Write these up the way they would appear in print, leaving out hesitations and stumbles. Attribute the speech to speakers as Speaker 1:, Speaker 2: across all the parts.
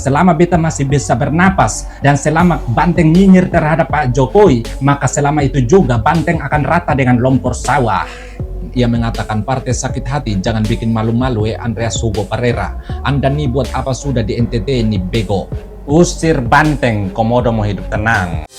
Speaker 1: Selama beta masih bisa bernapas dan selama Banteng nyinyir terhadap Pak Jokowi, maka selama itu juga Banteng akan rata dengan lumpur sawah. Ia mengatakan partai sakit hati, jangan bikin malu-malu Andreas Hugo Pereira. Anda nih buat apa sudah di NTT ini bego. Usir Banteng, Komodo mau hidup tenang.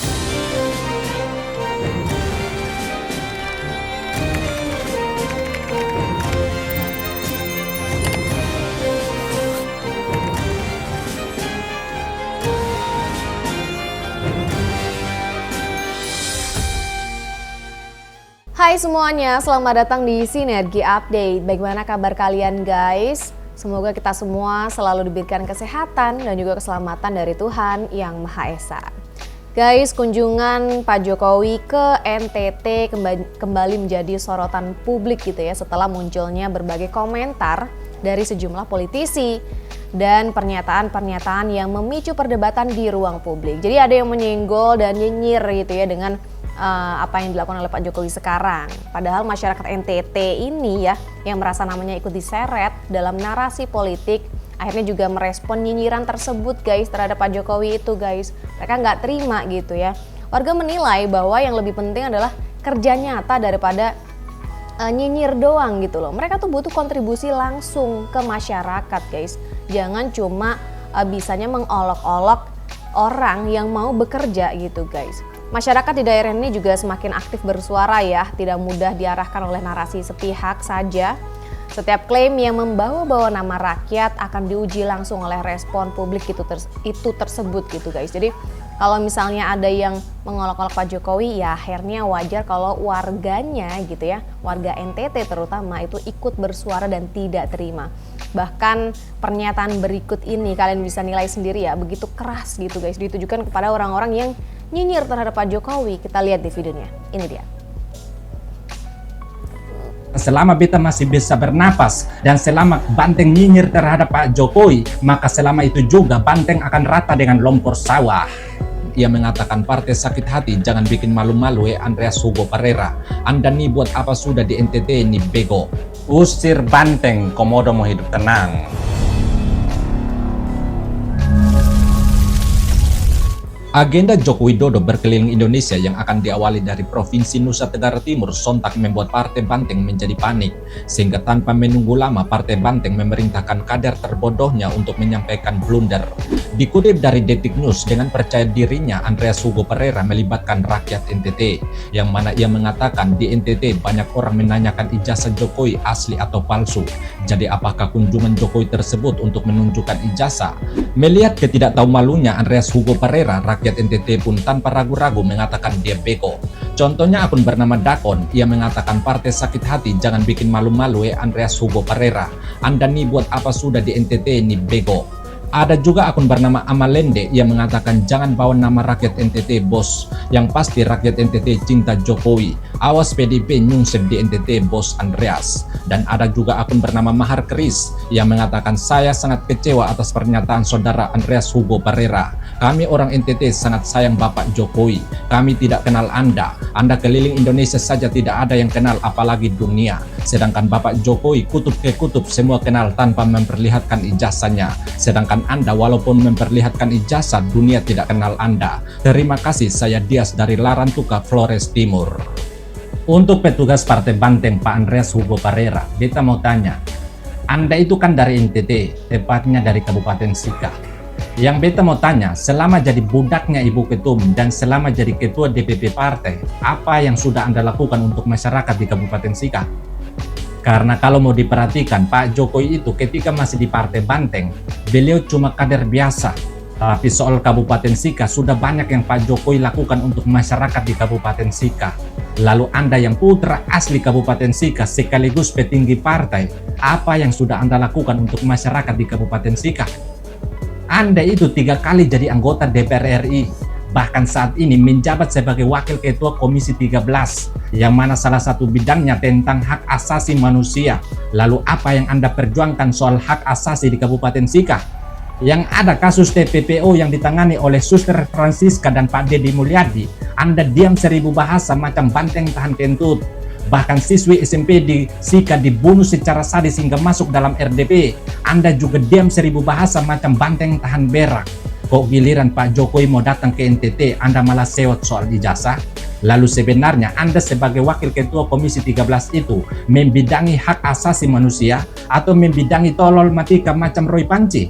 Speaker 2: Hai semuanya, selamat datang di Sinergi Update. Bagaimana kabar kalian guys? Semoga kita semua selalu diberikan kesehatan dan juga keselamatan dari Tuhan Yang Maha Esa. Guys, kunjungan Pak Jokowi ke NTT kembali menjadi sorotan publik gitu ya, setelah munculnya berbagai komentar dari sejumlah politisi dan pernyataan-pernyataan yang memicu perdebatan di ruang publik. Jadi ada yang menyenggol dan nyinyir gitu ya dengan apa yang dilakukan oleh Pak Jokowi sekarang. Padahal masyarakat NTT ini ya yang merasa namanya ikut diseret dalam narasi politik, akhirnya juga merespon nyinyiran tersebut guys terhadap Pak Jokowi itu guys. Mereka nggak terima gitu ya. Warga menilai bahwa yang lebih penting adalah kerja nyata daripada nyinyir doang gitu loh. Mereka tuh butuh kontribusi langsung ke masyarakat guys. Jangan cuma bisanya mengolok-olok orang yang mau bekerja gitu guys. Masyarakat di daerah ini juga semakin aktif bersuara ya, tidak mudah diarahkan oleh narasi sepihak saja. Setiap klaim yang membawa-bawa nama rakyat akan diuji langsung oleh respon publik itu tersebut gitu guys. Jadi kalau misalnya ada yang mengolok-olok Pak Jokowi ya akhirnya wajar kalau warganya gitu ya, warga NTT terutama itu ikut bersuara dan tidak terima. Bahkan pernyataan berikut ini kalian bisa nilai sendiri ya, begitu keras gitu guys, ditujukan kepada orang-orang yang nyinyir terhadap Pak Jokowi. Kita lihat di videonya, ini dia.
Speaker 1: Selama beta masih bisa bernapas dan selama Banteng nyinyir terhadap Pak Jokowi, maka selama itu juga Banteng akan rata dengan lumpur sawah. Ia mengatakan partai sakit hati, jangan bikin malu-malu Andreas Hugo Pereira. Anda nih buat apa sudah di NTT ini bego. Usir Banteng, Komodo mau hidup tenang. Agenda Joko Widodo berkeliling Indonesia yang akan diawali dari Provinsi Nusa Tenggara Timur sontak membuat Partai Banteng menjadi panik, sehingga tanpa menunggu lama Partai Banteng memerintahkan kader terbodohnya untuk menyampaikan blunder. Dikutip dari Detik News, dengan percaya dirinya Andreas Hugo Pereira melibatkan rakyat NTT, yang mana ia mengatakan di NTT banyak orang menanyakan ijazah Jokowi asli atau palsu. Jadi apakah kunjungan Jokowi tersebut untuk menunjukkan ijazah? Melihat ketidaktahumalunya Andreas Hugo Pereira, rakyat NTT pun tanpa ragu-ragu mengatakan dia bego. Contohnya akun bernama Dakon, ia mengatakan partai sakit hati, jangan bikin malu-malu Andreas Hugo Pereira. Anda nih buat apa sudah di NTT ini bego. Ada juga akun bernama Amalende, ia mengatakan jangan bawa nama rakyat NTT bos. Yang pasti rakyat NTT cinta Jokowi. Awas PDIP nyungsep di NTT bos Andreas. Dan ada juga akun bernama Mahar Keris yang mengatakan saya sangat kecewa atas pernyataan saudara Andreas Hugo Pereira. Kami orang NTT sangat sayang Bapak Jokowi. Kami tidak kenal Anda. Anda keliling Indonesia saja tidak ada yang kenal apalagi dunia. Sedangkan Bapak Jokowi kutub ke kutub semua kenal tanpa memperlihatkan ijazahnya. Sedangkan Anda walaupun memperlihatkan ijazah dunia tidak kenal Anda. Terima kasih, saya Dias dari Larantuka, Flores Timur. Untuk petugas Partai Banteng Pak Andreas Hugo Pereira, beta mau tanya, Anda itu kan dari NTT, tepatnya dari Kabupaten Sika. Yang beta mau tanya, selama jadi budaknya Ibu Ketum dan selama jadi Ketua DPP Partai, apa yang sudah Anda lakukan untuk masyarakat di Kabupaten Sika? Karena kalau mau diperhatikan, Pak Jokowi itu ketika masih di Partai Banteng, beliau cuma kader biasa. Tapi soal Kabupaten Sika, sudah banyak yang Pak Jokowi lakukan untuk masyarakat di Kabupaten Sika. Lalu Anda yang putra asli Kabupaten Sika sekaligus petinggi partai, apa yang sudah Anda lakukan untuk masyarakat di Kabupaten Sika? Anda itu 3 kali jadi anggota DPR RI. Bahkan saat ini menjabat sebagai Wakil Ketua Komisi 13, yang mana salah satu bidangnya tentang hak asasi manusia. Lalu apa yang Anda perjuangkan soal hak asasi di Kabupaten Sika? Yang ada kasus TPPO yang ditangani oleh Suster Francisca dan Pak Deddy Mulyadi, Anda diam 1000 bahasa macam banteng tahan kentut. Bahkan siswi SMP di Sika dibunuh secara sadis hingga masuk dalam RDP. Anda juga diam 1000 bahasa macam banteng tahan berak. Kok giliran Pak Jokowi mau datang ke NTT, Anda malah sewot soal ijazah? Lalu sebenarnya Anda sebagai Wakil Ketua Komisi 13 itu membidangi hak asasi manusia atau membidangi tolol matika macam Roy Panci?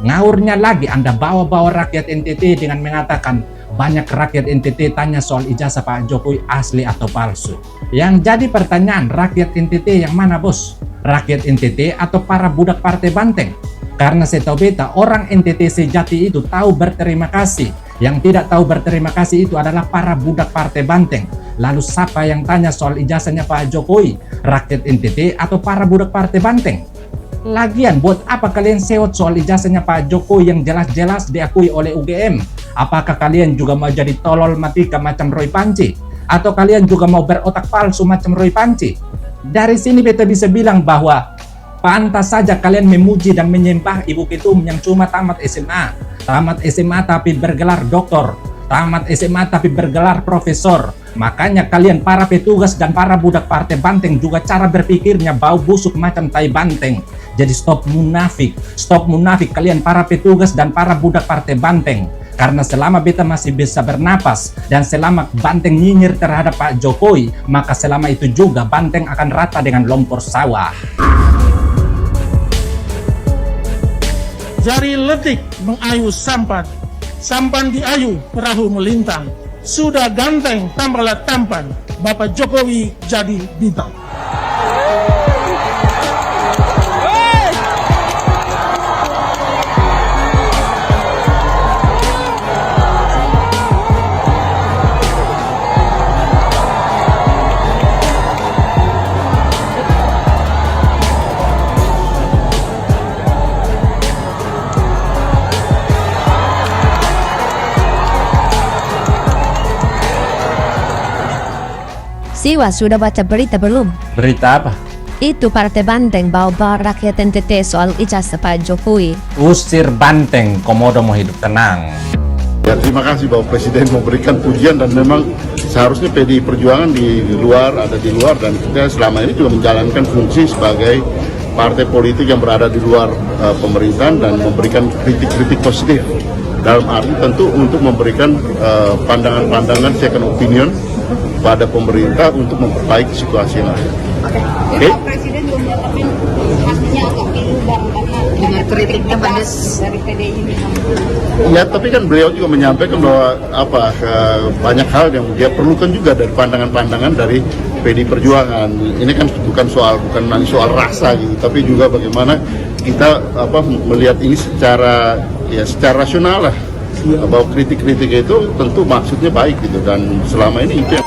Speaker 1: Ngaurnya lagi Anda bawa-bawa rakyat NTT dengan mengatakan banyak rakyat NTT tanya soal ijazah Pak Jokowi asli atau palsu. Yang jadi pertanyaan, rakyat NTT yang mana bos? Rakyat NTT atau para budak partai banteng? Karena saya tahu beta, orang NTT sejati itu tahu berterima kasih. Yang tidak tahu berterima kasih itu adalah para budak partai banteng. Lalu siapa yang tanya soal ijazahnya Pak Jokowi? Rakyat NTT atau para budak partai banteng? Lagian buat apa kalian sewot soal ijazahnya Pak Jokowi yang jelas-jelas diakui oleh UGM? Apakah kalian juga mau jadi tolol matika macam Roy Panci? Atau kalian juga mau berotak palsu macam Roy Panci? Dari sini beta bisa bilang bahwa pantas saja kalian memuji dan menyembah Ibu Ketum yang cuma tamat SMA. Tamat SMA tapi bergelar doktor. Tamat SMA tapi bergelar profesor. Makanya kalian para petugas dan para budak partai banteng juga cara berpikirnya bau busuk macam tai banteng. Jadi stop munafik kalian para petugas dan para budak partai banteng. Karena selama beta masih bisa bernapas dan selama banteng nyinyir terhadap Pak Jokowi, maka selama itu juga banteng akan rata dengan lompor sawah.
Speaker 3: Jari letik mengayu sampan, sampan diayu perahu melintang. Sudah ganteng tambahlah tampan, Bapak Jokowi jadi bintang.
Speaker 4: Siwa sudah baca berita belum?
Speaker 1: Berita apa?
Speaker 4: Itu partai banteng bawa rakyat NTT soal ijazah Pak Jokowi.
Speaker 1: Usir banteng, komodo mau hidup tenang.
Speaker 5: Ya, terima kasih Bapak Presiden memberikan pujian dan memang seharusnya PDI Perjuangan ada di luar dan kita selama ini juga menjalankan fungsi sebagai partai politik yang berada di luar pemerintahan dan memberikan kritik-kritik positif dalam arti tentu untuk memberikan pandangan-pandangan second opinion pada pemerintah untuk memperbaiki situasi yang ada. Oke.
Speaker 6: Presiden belum menyatakan hasilnya agak pilu bang karena dengan kritiknya pedas dari PDI ini.
Speaker 5: Ya, tapi kan beliau juga menyampaikan bahwa banyak hal yang dia perlukan juga dari pandangan-pandangan dari PDI Perjuangan. Ini kan bukan soal rasa gitu, tapi juga bagaimana kita melihat ini secara rasional lah. Bahwa kritik-kritik itu tentu maksudnya baik gitu dan selama ini itu yang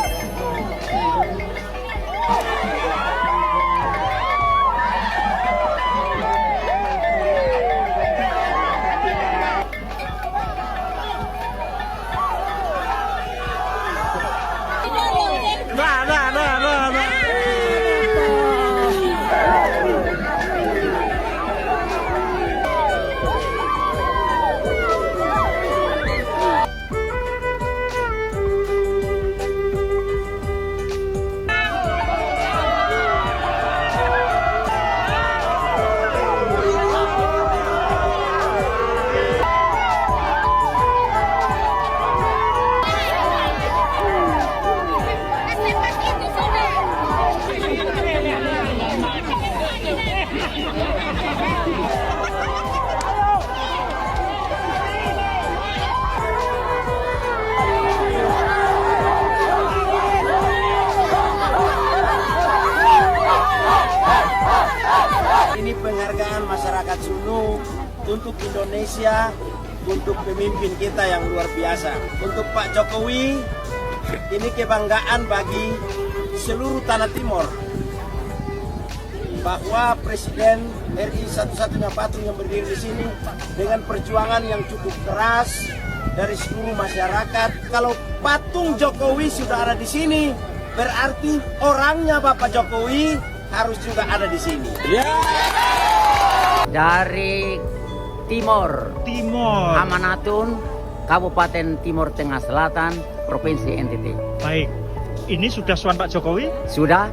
Speaker 7: penghargaan masyarakat Sunu untuk Indonesia, untuk pemimpin kita yang luar biasa. Untuk Pak Jokowi, ini kebanggaan bagi seluruh tanah timur bahwa Presiden RI satu-satunya patung yang berdiri di sini dengan perjuangan yang cukup keras dari seluruh masyarakat. Kalau patung Jokowi sudah ada di sini, berarti orangnya Bapak Jokowi harus juga ada di sini.
Speaker 8: Dari Timor Amanatun, Kabupaten Timur Tengah Selatan, Provinsi NTT.
Speaker 3: Baik.
Speaker 9: ini sudah sowan Pak Jokowi?
Speaker 8: Sudah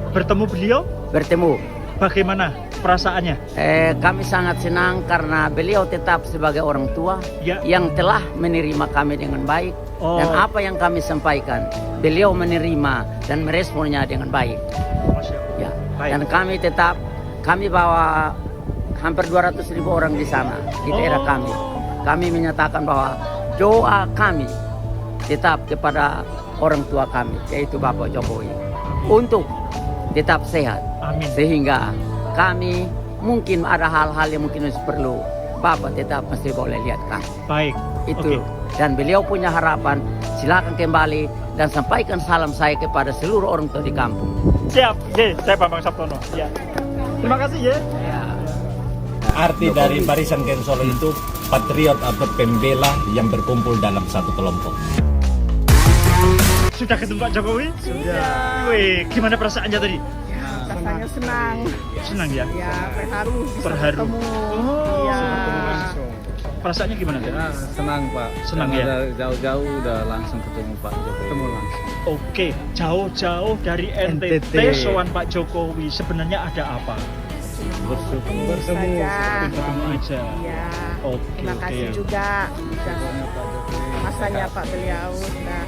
Speaker 9: Bertemu beliau?
Speaker 8: bertemu.
Speaker 9: Bagaimana perasaannya?
Speaker 8: Kami sangat senang karena beliau tetap sebagai orang tua
Speaker 9: Ya.
Speaker 8: yang telah menerima kami dengan baik.
Speaker 9: Oh.
Speaker 8: Dan apa yang kami sampaikan, beliau menerima dan meresponnya dengan baik.
Speaker 9: Masya Allah.
Speaker 8: Ya.
Speaker 9: Baik.
Speaker 8: Dan kami bawa hampir 200.000 orang di sana, di daerah kami. Kami menyatakan bahwa doa kami tetap kepada orang tua kami, yaitu Bapak Jokowi, untuk tetap sehat.
Speaker 9: Amin.
Speaker 8: Sehingga kami mungkin ada hal-hal yang mungkin masih perlu Bapak tetap masih boleh lihat kami.
Speaker 9: Baik.
Speaker 8: Itu.
Speaker 9: Oke.
Speaker 8: Dan beliau punya harapan, silakan kembali dan sampaikan salam saya kepada seluruh orang tua di kampung.
Speaker 9: Siap. Ye, saya Bambang Sabtono. Ya. Terima kasih ya.
Speaker 1: Arti dari Barisan Gen Solo itu patriot atau pembela yang berkumpul dalam satu kelompok.
Speaker 9: Sudah ketemu Pak Jokowi? Sudah. Wih, gimana perasaannya tadi?
Speaker 10: Rasanya senang,
Speaker 9: Senang ya?
Speaker 10: ya terharu bisa
Speaker 9: Terharu.
Speaker 10: ketemu.
Speaker 9: Oh.
Speaker 10: Ya.
Speaker 9: Perasaannya gimana tadi?
Speaker 11: Senang Pak.
Speaker 9: Senang ya?
Speaker 11: Dari jauh-jauh udah langsung ketemu Pak Jokowi. Ketemu langsung.
Speaker 9: Oke, jauh-jauh dari NTT sowan Pak Jokowi. Sebenarnya ada apa?
Speaker 11: Bersyukur.
Speaker 10: Saja.
Speaker 9: Ketemu aja.
Speaker 10: Ya.
Speaker 9: Oke,
Speaker 10: Terima kasih
Speaker 9: oke.
Speaker 10: juga masanya Pak beliau sudah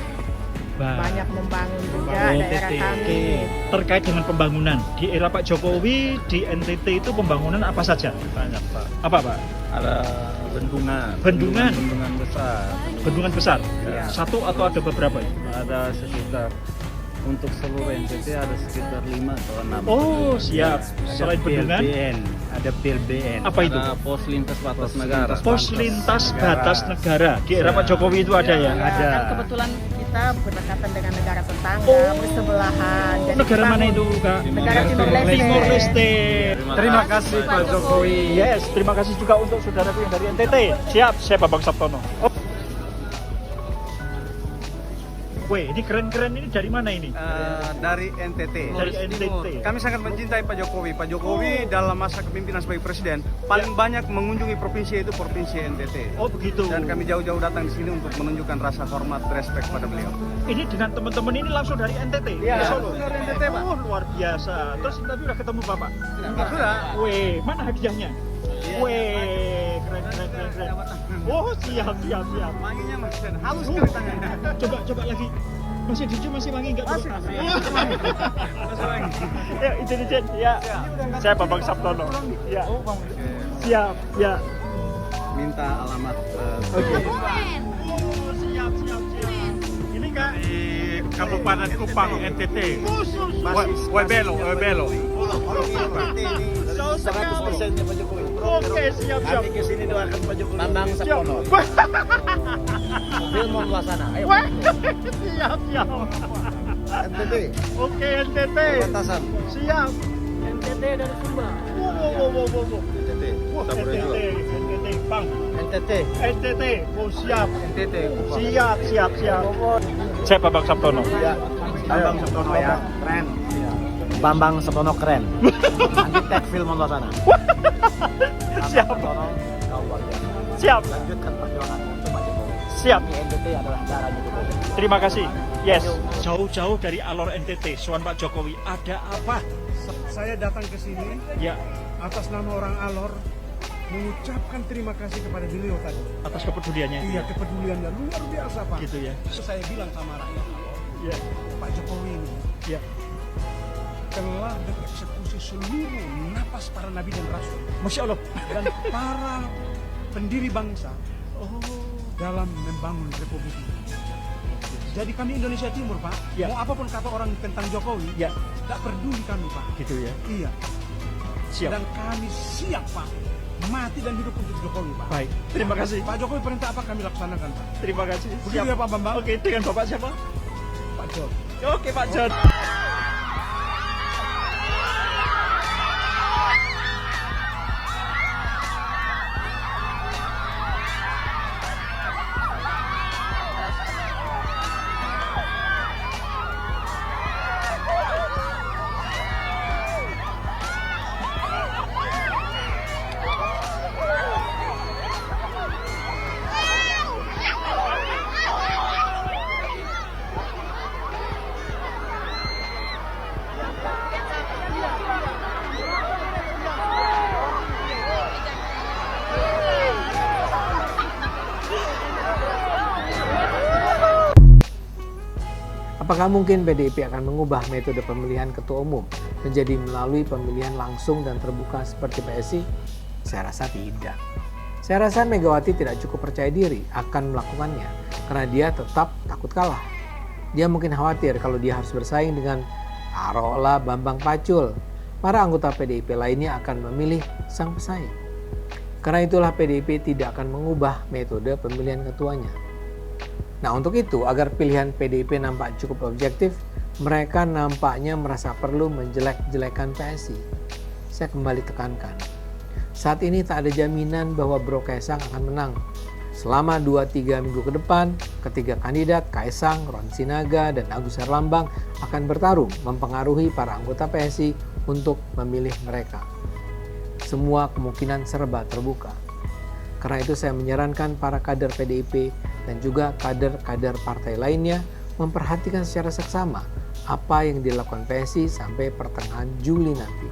Speaker 10: banyak membangun juga daerah kami.
Speaker 9: Terkait dengan pembangunan di era Pak Jokowi di NTT itu pembangunan apa saja?
Speaker 11: Banyak Pak.
Speaker 9: Apa Pak?
Speaker 11: Ada bendungan.
Speaker 9: Bendungan?
Speaker 11: Bendungan besar.
Speaker 9: Bendungan besar?
Speaker 11: Ya.
Speaker 9: Satu atau ada beberapa?
Speaker 11: Ada sekitar untuk seluruh NTT ada sekitar 5 atau 6.
Speaker 9: Oh siap. Selain bendungan,
Speaker 11: ada PLBN.
Speaker 9: apa itu?
Speaker 11: Ada pos lintas batas negara.
Speaker 9: Pos lintas batas negara. Di era Pak Jokowi itu ada ya?
Speaker 10: Ya, kan kebetulan kita berdekatan dengan negara tetangga,
Speaker 9: Oh.
Speaker 10: bersebelahan. Jadi
Speaker 9: Negara
Speaker 10: kita
Speaker 9: mana
Speaker 10: mau-
Speaker 9: itu Kak?
Speaker 10: Negara Timor Leste.
Speaker 9: Timor Leste.
Speaker 11: Terima kasih Pak Jokowi.
Speaker 9: Yes, terima kasih juga untuk saudaraku yang dari NTT. Siap, saya Bambang Sabtono. Oh. Weh, ini keren-keren ini dari mana ini?
Speaker 12: Dari NTT.
Speaker 9: Dari NTT.
Speaker 12: Kami sangat mencintai Pak Jokowi. Pak Jokowi dalam masa kepemimpinan sebagai presiden paling banyak mengunjungi provinsi itu provinsi NTT.
Speaker 9: Oh begitu.
Speaker 12: Dan kami jauh-jauh datang di sini untuk menunjukkan rasa hormat, respect pada beliau.
Speaker 9: Ini dengan teman-teman ini langsung dari NTT.
Speaker 12: Iya,
Speaker 9: ke Solo.
Speaker 12: dari NTT, Pak.
Speaker 9: Oh, luar biasa. Terus tadi udah ketemu Bapak?
Speaker 12: Sudah.
Speaker 9: Weh, mana hadiahnya? Weh, keren. Oh, siap.
Speaker 12: Wanginya masih halus sekali tangannya.
Speaker 9: Coba lagi. Masih dicium, masih wangi enggak?
Speaker 12: Masih wangi.
Speaker 9: Ya, intelijen. Ya. Saya Bambang Sabtono. Ya. Siap, ya.
Speaker 12: Minta alamat.
Speaker 9: Oke. Siap. Ini Kak
Speaker 3: di Kabupaten Kupang, NTT.
Speaker 12: Webelo.
Speaker 7: 100%-nya Pak Jokowi.
Speaker 9: Oke, siap.
Speaker 7: Kami kesini doakan Pak Jokowi.
Speaker 8: Bambang Sabtono. Filmon Wasana. Ayo.
Speaker 9: Siap.
Speaker 7: NTT.
Speaker 9: Oke, NTT.
Speaker 7: Batasan.
Speaker 9: Siap.
Speaker 8: NTT dari Sumba.
Speaker 9: Wow.
Speaker 7: NTT.
Speaker 9: Wah, NTT, Bang.
Speaker 7: NTT.
Speaker 9: NTT. Oh, siap.
Speaker 7: NTT.
Speaker 9: Siap. Saya Bambang Sabtono.
Speaker 7: Ya.
Speaker 9: Bambang Sabtono ya.
Speaker 7: Keren. Bambang Sabtono keren. Nanti tag film sana.
Speaker 9: Siap.
Speaker 7: Lanjutkan perjuangan untuk Pak Jokowi.
Speaker 9: Siap.
Speaker 7: NTT adalah darahnya Jokowi.
Speaker 9: Terima kasih. Yes. Jauh-jauh dari Alor NTT, sowan Pak Jokowi. Ada apa?
Speaker 3: Saya datang ke sini
Speaker 9: Ya,
Speaker 3: atas nama orang Alor mengucapkan terima kasih kepada beliau tadi.
Speaker 9: atas kepeduliannya.
Speaker 3: Iya, kepeduliannya luar biasa Pak.
Speaker 9: Gitu ya.
Speaker 3: Terus saya bilang sama rakyat Alor,
Speaker 9: Ya.
Speaker 3: Pak Jokowi ini
Speaker 9: Ya.
Speaker 3: telah mengeksekusi seluruh napas para nabi dan rasul
Speaker 9: Masya Allah.
Speaker 3: dan para pendiri bangsa dalam membangun republik ini. Jadi kami Indonesia Timur Pak,
Speaker 9: Ya.
Speaker 3: mau apapun kata orang tentang Jokowi,
Speaker 9: Ya.
Speaker 3: tak peduli kami Pak.
Speaker 9: Gitu ya.
Speaker 3: Iya.
Speaker 9: Siap.
Speaker 3: Dan kami siap Pak, mati dan hidup untuk Jokowi Pak.
Speaker 9: Baik. Terima kasih.
Speaker 3: Pak Jokowi perintah apa kami laksanakan Pak.
Speaker 9: Terima kasih.
Speaker 3: Begitu ya Pak Bambang.
Speaker 9: Oke, dengan Bapak siapa?
Speaker 3: Pak John.
Speaker 9: Oke, Pak John.
Speaker 13: Apakah mungkin PDIP akan mengubah metode pemilihan ketua umum menjadi melalui pemilihan langsung dan terbuka seperti PSI? Saya rasa tidak. Saya rasa Megawati tidak cukup percaya diri akan melakukannya karena dia tetap takut kalah. Dia mungkin khawatir kalau dia harus bersaing dengan taruhlah Bambang Pacul. Para anggota PDIP lainnya akan memilih sang pesaing. Karena itulah PDIP tidak akan mengubah metode pemilihan ketuanya. Nah, untuk itu, agar pilihan PDIP nampak cukup objektif, mereka nampaknya merasa perlu menjelek-jelekan PSI. Saya kembali tekankan, saat ini tak ada jaminan bahwa Bro Kaesang akan menang. Selama 2-3 minggu ke depan, ketiga kandidat Kaesang, Ron Sinaga, dan Agus Herlambang akan bertarung mempengaruhi para anggota PSI untuk memilih mereka. Semua kemungkinan serba terbuka. Karena itu saya menyarankan para kader PDIP dan juga kader-kader partai lainnya memperhatikan secara seksama apa yang dilakukan PSI sampai pertengahan Juli nanti.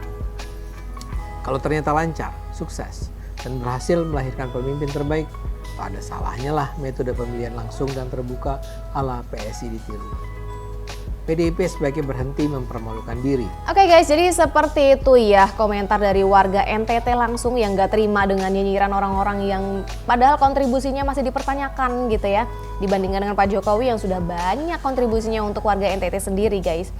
Speaker 13: Kalau ternyata lancar, sukses, dan berhasil melahirkan pemimpin terbaik, tak ada salahnya lah metode pemilihan langsung dan terbuka ala PSI ditiru. PDIP sebaiknya berhenti mempermalukan diri.
Speaker 2: Oke guys, jadi seperti itu ya komentar dari warga NTT langsung yang gak terima dengan nyinyiran orang-orang yang padahal kontribusinya masih dipertanyakan gitu ya. Dibandingkan dengan Pak Jokowi yang sudah banyak kontribusinya untuk warga NTT sendiri guys.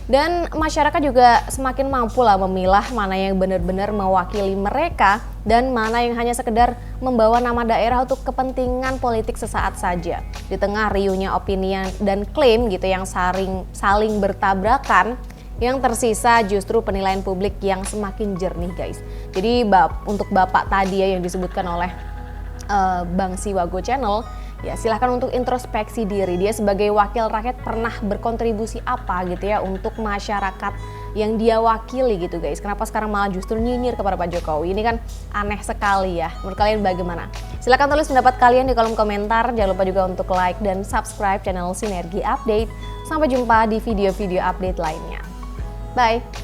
Speaker 2: Dan masyarakat juga semakin mampu lah memilah mana yang benar-benar mewakili mereka dan mana yang hanya sekedar membawa nama daerah untuk kepentingan politik sesaat saja. Di tengah riuhnya opini dan klaim gitu yang saling bertabrakan, yang tersisa justru penilaian publik yang semakin jernih guys. Jadi untuk Bapak tadi ya yang disebutkan oleh Bang Siwago Channel, ya silahkan untuk introspeksi diri. Dia sebagai wakil rakyat pernah berkontribusi apa gitu ya untuk masyarakat yang dia wakili gitu guys. Kenapa sekarang malah justru nyinyir kepada Pak Jokowi? Ini kan aneh sekali ya. Menurut kalian bagaimana? Silahkan tulis pendapat kalian di kolom komentar. Jangan lupa juga untuk like dan subscribe channel Sinergi Update. Sampai jumpa di video-video update lainnya. Bye!